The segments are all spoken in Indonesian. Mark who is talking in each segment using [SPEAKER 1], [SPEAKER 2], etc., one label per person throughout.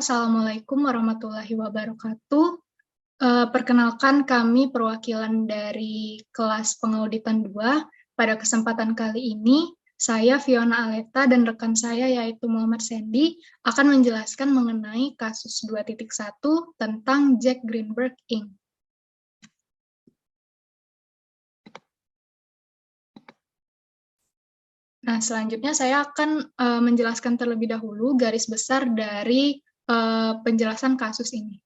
[SPEAKER 1] Assalamualaikum warahmatullahi wabarakatuh. Perkenalkan kami perwakilan dari kelas pengauditan 2. Pada kesempatan kali ini, saya Fiona Aleta dan rekan saya yaitu Muhammad Sandy akan menjelaskan mengenai kasus 2.1 tentang Jack Greenberg Inc. Nah, selanjutnya saya akan menjelaskan terlebih dahulu garis besar dari penjelasan kasus ini.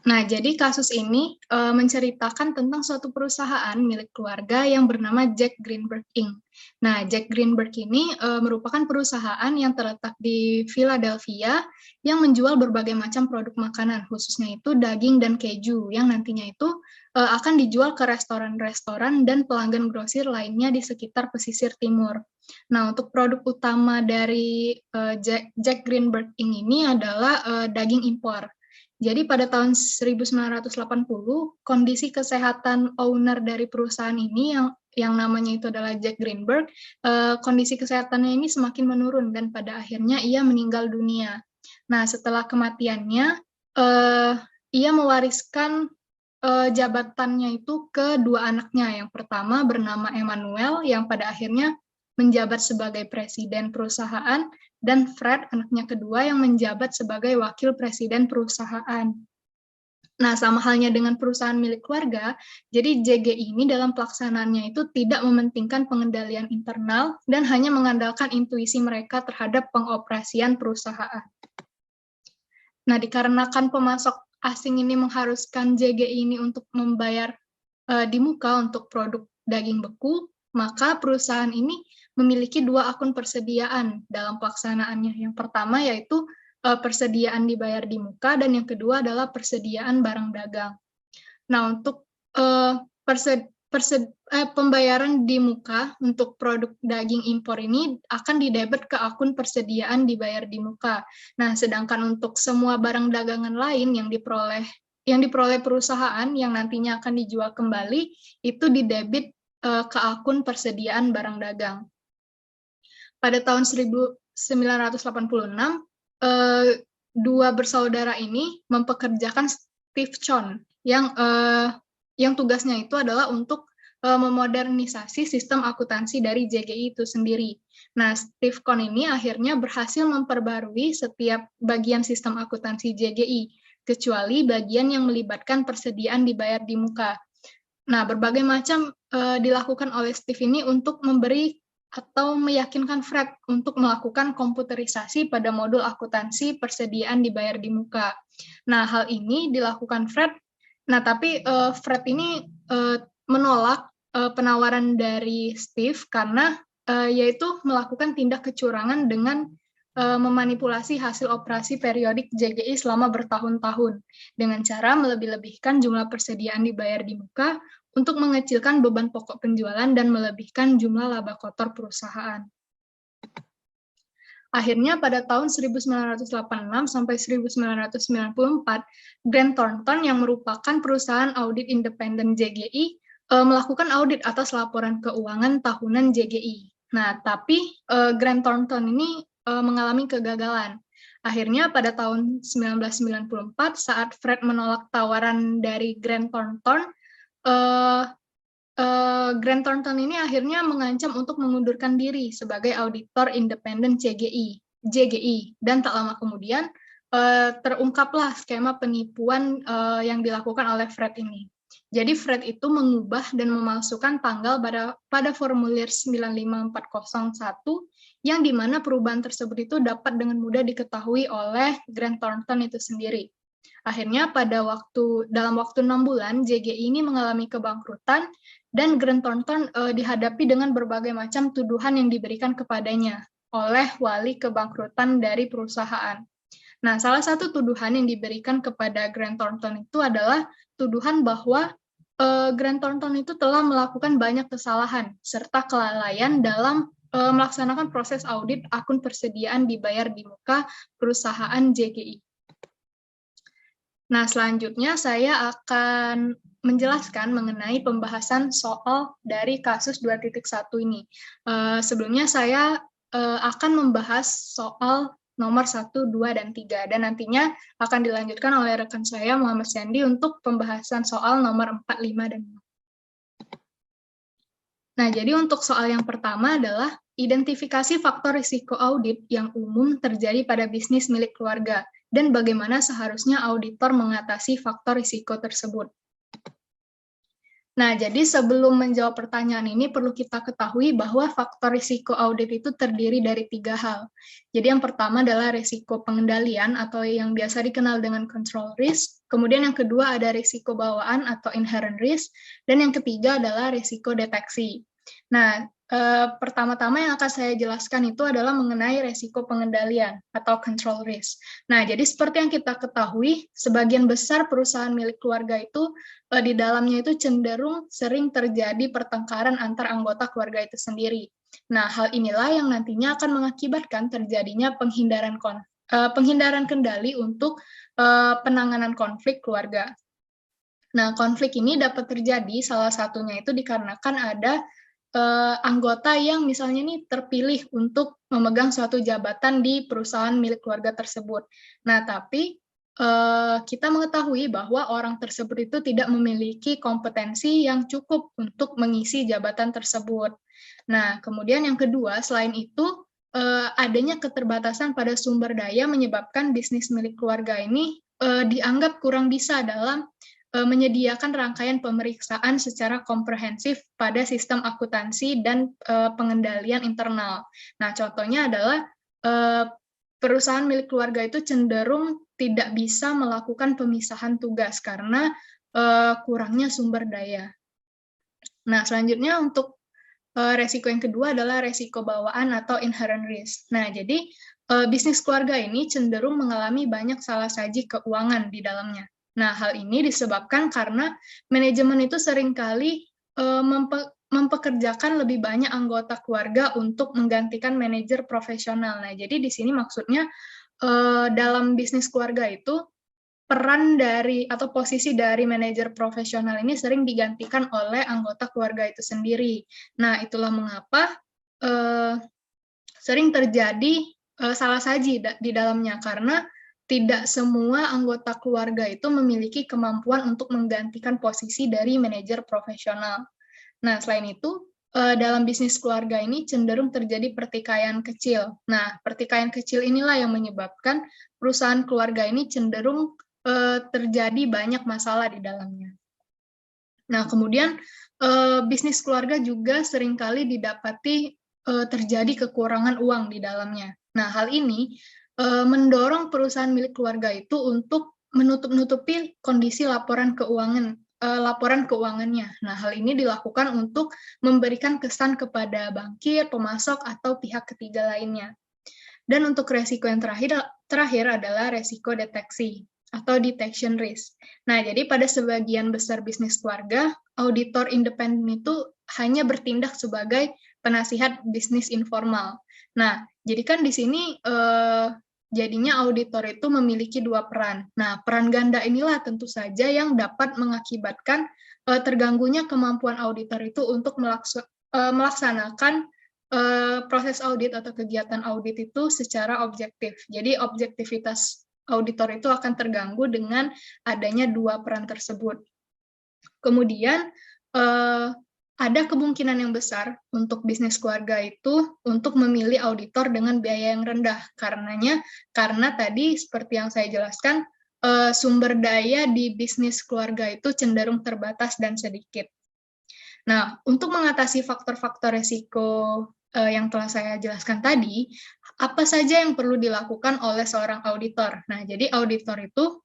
[SPEAKER 1] Nah, jadi kasus ini menceritakan tentang suatu perusahaan milik keluarga yang bernama Jack Greenberg Inc. Nah, Jack Greenberg ini merupakan perusahaan yang terletak di Philadelphia yang menjual berbagai macam produk makanan, khususnya itu daging dan keju, yang nantinya itu akan dijual ke restoran-restoran dan pelanggan grosir lainnya di sekitar pesisir timur. Nah, untuk produk utama dari Jack Greenberg Inc. ini adalah daging impor. Jadi pada tahun 1980, kondisi kesehatan owner dari perusahaan ini yang namanya itu adalah Jack Greenberg, kondisi kesehatannya ini semakin menurun dan pada akhirnya ia meninggal dunia. Nah, setelah kematiannya, ia mewariskan jabatannya itu ke dua anaknya. Yang pertama bernama Emmanuel, yang pada akhirnya menjabat sebagai presiden perusahaan, dan Fred, anaknya kedua, yang menjabat sebagai wakil presiden perusahaan. Nah, sama halnya dengan perusahaan milik keluarga, jadi JGI ini dalam pelaksanaannya itu tidak mementingkan pengendalian internal dan hanya mengandalkan intuisi mereka terhadap pengoperasian perusahaan. Nah, dikarenakan pemasok asing ini mengharuskan JGI ini untuk membayar di muka untuk produk daging beku, maka perusahaan ini memiliki dua akun persediaan dalam pelaksanaannya. Yang pertama yaitu persediaan dibayar di muka, dan yang kedua adalah persediaan barang dagang. Nah, untuk pembayaran di muka untuk produk daging impor ini akan didebet ke akun persediaan dibayar di muka. Nah, sedangkan untuk semua barang dagangan lain yang diperoleh perusahaan yang nantinya akan dijual kembali, itu didebit ke akun persediaan barang dagang. Pada tahun 1986, dua bersaudara ini mempekerjakan Steve Chon, yang tugasnya itu adalah untuk memodernisasi sistem akuntansi dari JGI itu sendiri. Nah, Steve Chon ini akhirnya berhasil memperbarui setiap bagian sistem akuntansi JGI, kecuali bagian yang melibatkan persediaan dibayar di muka. Nah, berbagai macam dilakukan oleh Steve ini untuk memberi atau meyakinkan Fred untuk melakukan komputerisasi pada modul akuntansi persediaan dibayar di muka. Nah, hal ini dilakukan Fred. Nah, tapi Fred ini menolak penawaran dari Steve karena yaitu melakukan tindak kecurangan dengan memanipulasi hasil operasi periodik JGI selama bertahun-tahun dengan cara melebih-lebihkan jumlah persediaan dibayar di muka untuk mengecilkan beban pokok penjualan dan melebihkan jumlah laba kotor perusahaan. Akhirnya pada tahun 1986 sampai 1994, Grant Thornton yang merupakan perusahaan audit independen JGI melakukan audit atas laporan keuangan tahunan JGI. Nah, tapi Grant Thornton ini mengalami kegagalan. Akhirnya pada tahun 1994, saat Fred menolak tawaran dari Grant Thornton, Grant Thornton ini akhirnya mengancam untuk mengundurkan diri sebagai auditor independen JGI, dan tak lama kemudian terungkaplah skema penipuan yang dilakukan oleh Fred ini. Jadi Fred itu mengubah dan memalsukan tanggal pada formulir 95401, yang dimana perubahan tersebut itu dapat dengan mudah diketahui oleh Grant Thornton itu sendiri. Akhirnya dalam waktu 6 bulan, JGI ini mengalami kebangkrutan, dan Grant Thornton dihadapi dengan berbagai macam tuduhan yang diberikan kepadanya oleh wali kebangkrutan dari perusahaan. Nah, salah satu tuduhan yang diberikan kepada Grant Thornton itu adalah tuduhan bahwa Grant Thornton itu telah melakukan banyak kesalahan serta kelalaian dalam melaksanakan proses audit akun persediaan dibayar di muka perusahaan JGI. Nah, selanjutnya saya akan menjelaskan mengenai pembahasan soal dari kasus 2.1 ini. Sebelumnya saya akan membahas soal nomor 1, 2, dan 3. Dan nantinya akan dilanjutkan oleh rekan saya, Muhammad Sandy, untuk pembahasan soal nomor 4, 5, dan 6. Nah, jadi untuk soal yang pertama adalah identifikasi faktor risiko audit yang umum terjadi pada bisnis milik keluarga, dan bagaimana seharusnya auditor mengatasi faktor risiko tersebut. Nah, jadi sebelum menjawab pertanyaan ini, perlu kita ketahui bahwa faktor risiko audit itu terdiri dari 3 hal. Jadi yang pertama adalah risiko pengendalian atau yang biasa dikenal dengan control risk, kemudian yang kedua ada risiko bawaan atau inherent risk, dan yang ketiga adalah risiko deteksi. Nah, pertama-tama yang akan saya jelaskan itu adalah mengenai risiko pengendalian atau control risk. Nah, jadi seperti yang kita ketahui, sebagian besar perusahaan milik keluarga itu di dalamnya itu cenderung sering terjadi pertengkaran antar anggota keluarga itu sendiri. Nah, hal inilah yang nantinya akan mengakibatkan terjadinya penghindaran kendali untuk penanganan konflik keluarga. Nah, konflik ini dapat terjadi salah satunya itu dikarenakan ada anggota yang misalnya nih terpilih untuk memegang suatu jabatan di perusahaan milik keluarga tersebut. Nah, tapi kita mengetahui bahwa orang tersebut itu tidak memiliki kompetensi yang cukup untuk mengisi jabatan tersebut. Nah, kemudian yang kedua, selain itu, adanya keterbatasan pada sumber daya menyebabkan bisnis milik keluarga ini dianggap kurang bisa dalam menyediakan rangkaian pemeriksaan secara komprehensif pada sistem akuntansi dan pengendalian internal. Nah, contohnya adalah perusahaan milik keluarga itu cenderung tidak bisa melakukan pemisahan tugas karena kurangnya sumber daya. Nah, selanjutnya untuk resiko yang kedua adalah resiko bawaan atau inherent risk. Nah, jadi bisnis keluarga ini cenderung mengalami banyak salah saji keuangan di dalamnya. Nah, hal ini disebabkan karena manajemen itu seringkali mempekerjakan lebih banyak anggota keluarga untuk menggantikan manajer profesional. Nah, jadi di sini maksudnya dalam bisnis keluarga itu peran dari atau posisi dari manajer profesional ini sering digantikan oleh anggota keluarga itu sendiri. Nah, itulah mengapa sering terjadi salah saji di dalamnya karena tidak semua anggota keluarga itu memiliki kemampuan untuk menggantikan posisi dari manajer profesional. Nah, selain itu, dalam bisnis keluarga ini cenderung terjadi pertikaian kecil. Nah, pertikaian kecil inilah yang menyebabkan perusahaan keluarga ini cenderung terjadi banyak masalah di dalamnya. Nah, kemudian bisnis keluarga juga seringkali didapati terjadi kekurangan uang di dalamnya. Nah, hal ini mendorong perusahaan milik keluarga itu untuk menutup-nutupi kondisi laporan keuangannya. Nah, hal ini dilakukan untuk memberikan kesan kepada bankir, pemasok, atau pihak ketiga lainnya. Dan untuk resiko yang terakhir adalah resiko deteksi atau detection risk. Nah, jadi pada sebagian besar bisnis keluarga, auditor independen itu hanya bertindak sebagai penasihat bisnis informal. Nah, jadi kan di sini jadinya auditor itu memiliki 2 peran. Nah, peran ganda inilah tentu saja yang dapat mengakibatkan terganggunya kemampuan auditor itu untuk melaksanakan proses audit atau kegiatan audit itu secara objektif. Jadi objektivitas auditor itu akan terganggu dengan adanya 2 peran tersebut. Kemudian ada kemungkinan yang besar untuk bisnis keluarga itu untuk memilih auditor dengan biaya yang rendah. Karena tadi seperti yang saya jelaskan, sumber daya di bisnis keluarga itu cenderung terbatas dan sedikit. Nah, untuk mengatasi faktor-faktor risiko yang telah saya jelaskan tadi, apa saja yang perlu dilakukan oleh seorang auditor? Nah, jadi auditor itu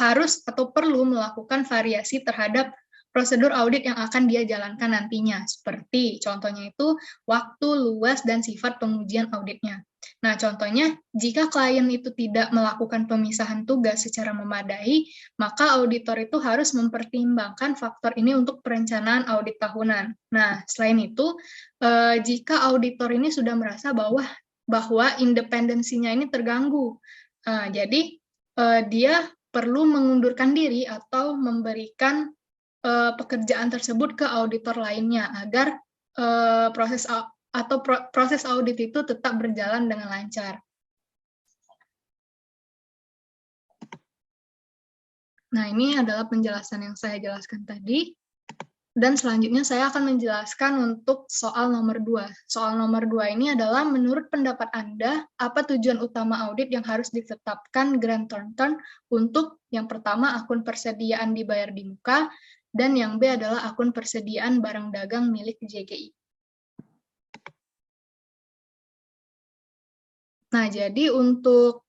[SPEAKER 1] harus atau perlu melakukan variasi terhadap prosedur audit yang akan dia jalankan nantinya, seperti contohnya itu waktu, luas, dan sifat pengujian auditnya. Nah, contohnya, jika klien itu tidak melakukan pemisahan tugas secara memadai, maka auditor itu harus mempertimbangkan faktor ini untuk perencanaan audit tahunan. Nah, selain itu, jika auditor ini sudah merasa bahwa independensinya ini terganggu, jadi dia perlu mengundurkan diri atau memberikan pekerjaan tersebut ke auditor lainnya agar proses audit itu tetap berjalan dengan lancar. Nah, ini adalah penjelasan yang saya jelaskan tadi. Dan selanjutnya saya akan menjelaskan untuk soal nomor 2. Soal nomor 2 ini adalah menurut pendapat Anda, apa tujuan utama audit yang harus ditetapkan Grant Thornton untuk yang pertama akun persediaan dibayar di muka, dan yang B adalah akun persediaan barang dagang milik JGI. Nah, jadi untuk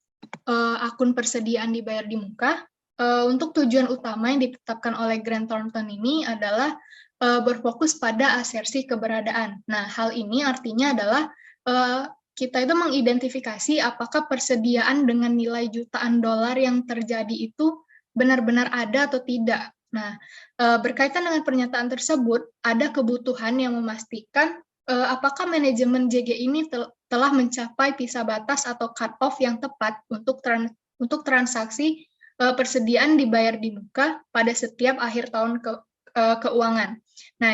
[SPEAKER 1] akun persediaan dibayar di muka, untuk tujuan utama yang ditetapkan oleh Grant Thornton ini adalah berfokus pada asersi keberadaan. Nah, hal ini artinya adalah kita itu mengidentifikasi apakah persediaan dengan nilai jutaan dolar yang terjadi itu benar-benar ada atau tidak. Nah, berkaitan dengan pernyataan tersebut, ada kebutuhan yang memastikan apakah manajemen JG ini telah mencapai pisa batas atau cut-off yang tepat untuk transaksi persediaan dibayar di muka pada setiap akhir tahun keuangan. Nah,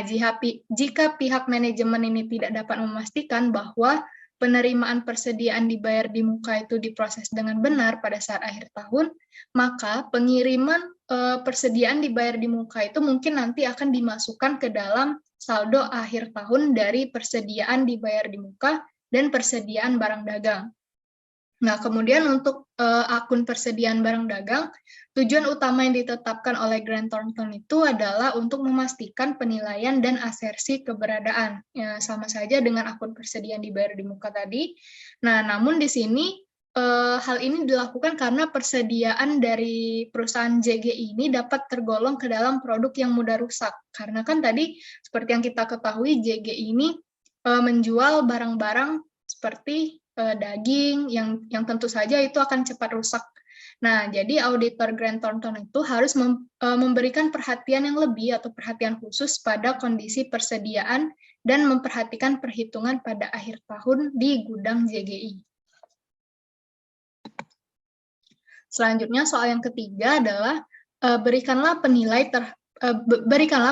[SPEAKER 1] jika pihak manajemen ini tidak dapat memastikan bahwa penerimaan persediaan dibayar di muka itu diproses dengan benar pada saat akhir tahun, maka pengiriman persediaan dibayar di muka itu mungkin nanti akan dimasukkan ke dalam saldo akhir tahun dari persediaan dibayar di muka dan persediaan barang dagang. Nah, kemudian untuk akun persediaan barang dagang, tujuan utama yang ditetapkan oleh Grant Thornton itu adalah untuk memastikan penilaian dan asersi keberadaan. Ya, sama saja dengan akun persediaan dibayar di muka tadi. Nah, namun di sini hal ini dilakukan karena persediaan dari perusahaan JGI ini dapat tergolong ke dalam produk yang mudah rusak. Karena kan tadi, seperti yang kita ketahui, JGI ini menjual barang-barang seperti daging yang tentu saja itu akan cepat rusak. Nah, jadi auditor Grant Thornton itu harus memberikan perhatian yang lebih atau perhatian khusus pada kondisi persediaan dan memperhatikan perhitungan pada akhir tahun di gudang JGI. Selanjutnya, soal yang ketiga adalah berikanlah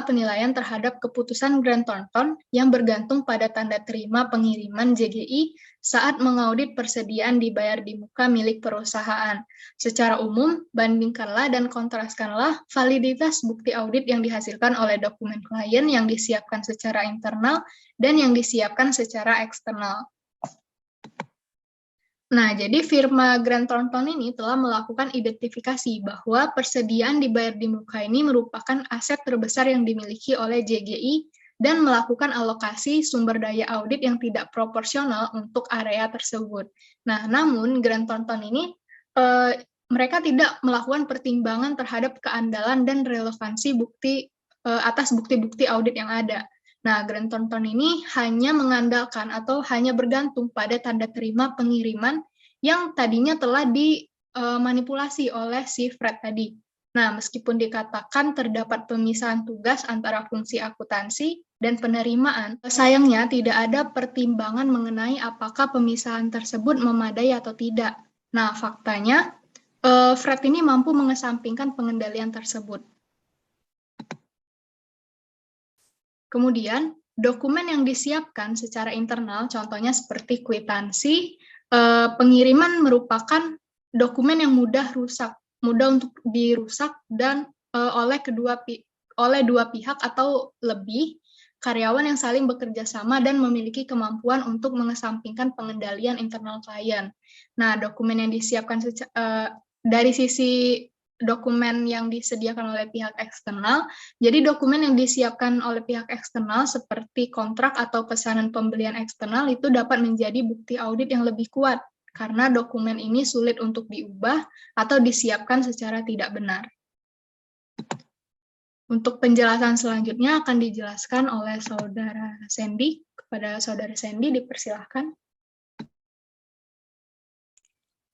[SPEAKER 1] penilaian terhadap keputusan Grant Thornton yang bergantung pada tanda terima pengiriman JGI saat mengaudit persediaan dibayar di muka milik perusahaan. Secara umum, bandingkanlah dan kontraskanlah validitas bukti audit yang dihasilkan oleh dokumen klien yang disiapkan secara internal dan yang disiapkan secara eksternal. Nah, jadi firma Grant Thornton ini telah melakukan identifikasi bahwa persediaan dibayar di muka ini merupakan aset terbesar yang dimiliki oleh JGI dan melakukan alokasi sumber daya audit yang tidak proporsional untuk area tersebut. Nah, namun Grant Thornton ini mereka tidak melakukan pertimbangan terhadap keandalan dan relevansi atas bukti-bukti audit yang ada. Nah, Grant Thornton ini hanya mengandalkan atau hanya bergantung pada tanda terima pengiriman yang tadinya telah dimanipulasi oleh si Fred tadi. Nah, meskipun dikatakan terdapat pemisahan tugas antara fungsi akuntansi dan penerimaan, sayangnya tidak ada pertimbangan mengenai apakah pemisahan tersebut memadai atau tidak. Nah, faktanya, Fred ini mampu mengesampingkan pengendalian tersebut. Kemudian, dokumen yang disiapkan secara internal, contohnya seperti kwitansi, pengiriman merupakan dokumen yang mudah untuk dirusak dan oleh dua pihak atau lebih karyawan yang saling bekerja sama dan memiliki kemampuan untuk mengesampingkan pengendalian internal klien. Nah, dokumen yang disiapkan dari sisi dokumen yang disediakan oleh pihak eksternal. Jadi dokumen yang disiapkan oleh pihak eksternal seperti kontrak atau pesanan pembelian eksternal itu dapat menjadi bukti audit yang lebih kuat karena dokumen ini sulit untuk diubah atau disiapkan secara tidak benar. Untuk penjelasan selanjutnya akan dijelaskan oleh Saudara Sandy. Kepada Saudara Sandy dipersilahkan.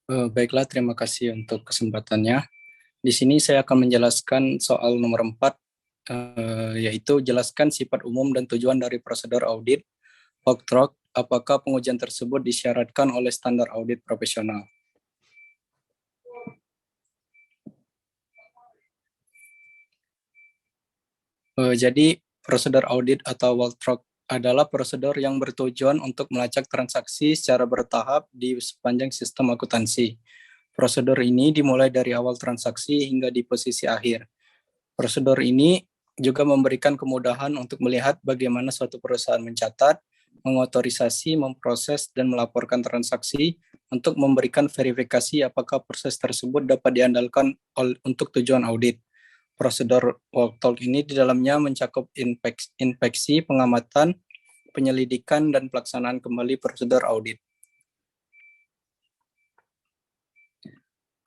[SPEAKER 2] Baiklah, terima kasih untuk kesempatannya. Di sini saya akan menjelaskan soal nomor 4, yaitu jelaskan sifat umum dan tujuan dari prosedur audit, OAKTROK, apakah pengujian tersebut disyaratkan oleh standar audit profesional. Jadi, prosedur audit atau OAKTROK adalah prosedur yang bertujuan untuk melacak transaksi secara bertahap di sepanjang sistem akuntansi. Prosedur ini dimulai dari awal transaksi hingga di posisi akhir. Prosedur ini juga memberikan kemudahan untuk melihat bagaimana suatu perusahaan mencatat, mengotorisasi, memproses, dan melaporkan transaksi untuk memberikan verifikasi apakah proses tersebut dapat diandalkan untuk tujuan audit. Prosedur walk talk ini di dalamnya mencakup inspeksi, pengamatan, penyelidikan, dan pelaksanaan kembali prosedur audit.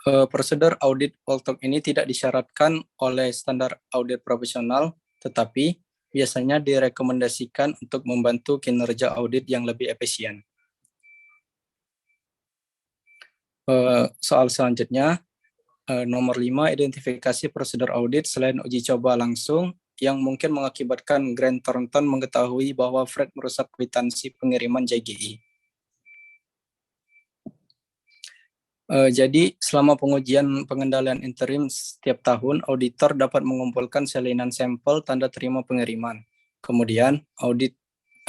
[SPEAKER 2] Prosedur audit walk talk ini tidak disyaratkan oleh standar audit profesional, tetapi biasanya direkomendasikan untuk membantu kinerja audit yang lebih efisien. Soal selanjutnya, nomor 5, identifikasi prosedur audit selain uji coba langsung yang mungkin mengakibatkan Grant Thornton mengetahui bahwa Fred merusak kwitansi pengiriman JGI. Jadi selama pengujian pengendalian interim setiap tahun, auditor dapat mengumpulkan salinan sampel tanda terima pengiriman. Kemudian,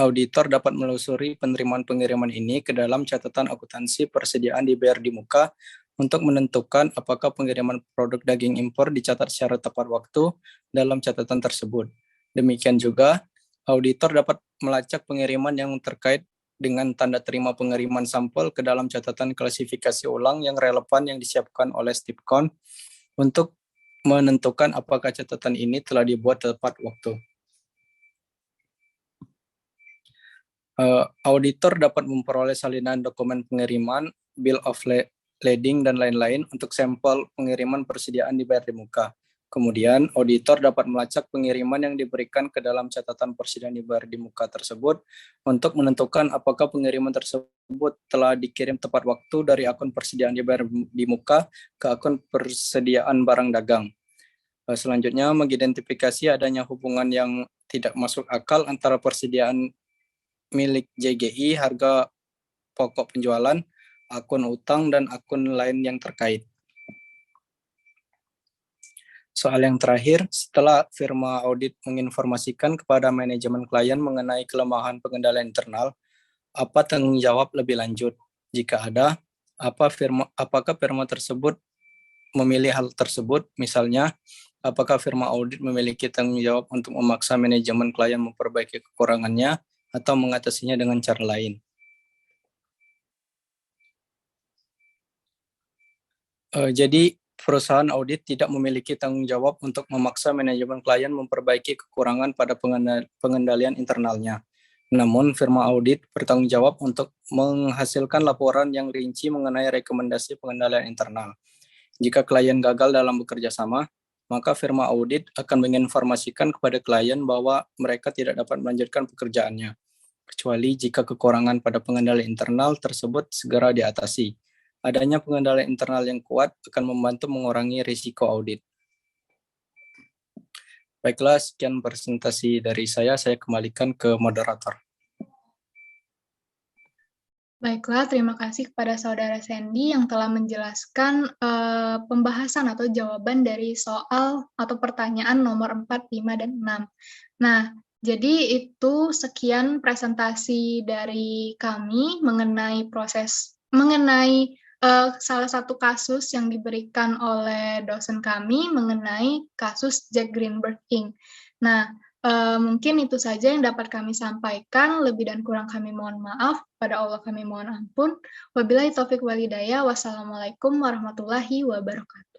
[SPEAKER 2] auditor dapat menelusuri penerimaan pengiriman ini ke dalam catatan akuntansi persediaan dibayar di muka untuk menentukan apakah pengiriman produk daging impor dicatat secara tepat waktu dalam catatan tersebut. Demikian juga, auditor dapat melacak pengiriman yang terkait dengan tanda terima pengiriman sampel ke dalam catatan klasifikasi ulang yang relevan yang disiapkan oleh Stipcon untuk menentukan apakah catatan ini telah dibuat tepat waktu. Auditor dapat memperoleh salinan dokumen pengiriman, bill of lading, dan lain-lain untuk sampel pengiriman persediaan dibayar di muka. Kemudian, auditor dapat melacak pengiriman yang diberikan ke dalam catatan persediaan dibayar di muka tersebut untuk menentukan apakah pengiriman tersebut telah dikirim tepat waktu dari akun persediaan dibayar di muka ke akun persediaan barang dagang. Selanjutnya, mengidentifikasi adanya hubungan yang tidak masuk akal antara persediaan milik JGI, harga pokok penjualan, akun utang, dan akun lain yang terkait. Soal yang terakhir, setelah firma audit menginformasikan kepada manajemen klien mengenai kelemahan pengendalian internal, apa tanggung jawab lebih lanjut? Jika ada, apakah firma tersebut memilih hal tersebut? Misalnya, apakah firma audit memiliki tanggung jawab untuk memaksa manajemen klien memperbaiki kekurangannya atau mengatasinya dengan cara lain? Jadi, perusahaan audit tidak memiliki tanggung jawab untuk memaksa manajemen klien memperbaiki kekurangan pada pengendalian internalnya. Namun, firma audit bertanggung jawab untuk menghasilkan laporan yang rinci mengenai rekomendasi pengendalian internal. Jika klien gagal dalam bekerja sama, maka firma audit akan menginformasikan kepada klien bahwa mereka tidak dapat melanjutkan pekerjaannya, kecuali jika kekurangan pada pengendalian internal tersebut segera diatasi. Adanya pengendalian internal yang kuat akan membantu mengurangi risiko audit. Baiklah, sekian presentasi dari saya kembalikan ke moderator.
[SPEAKER 1] Baiklah, terima kasih kepada Saudara Sandy yang telah menjelaskan pembahasan atau jawaban dari soal atau pertanyaan nomor 4, 5, dan 6. Nah, jadi itu sekian presentasi dari kami mengenai salah satu kasus yang diberikan oleh dosen kami mengenai kasus Jack Greenberg Inc. Nah, mungkin itu saja yang dapat kami sampaikan. Lebih dan kurang kami mohon maaf. Pada Allah kami mohon ampun. Wabillahi taufiq wal hidayah. Wassalamualaikum warahmatullahi wabarakatuh.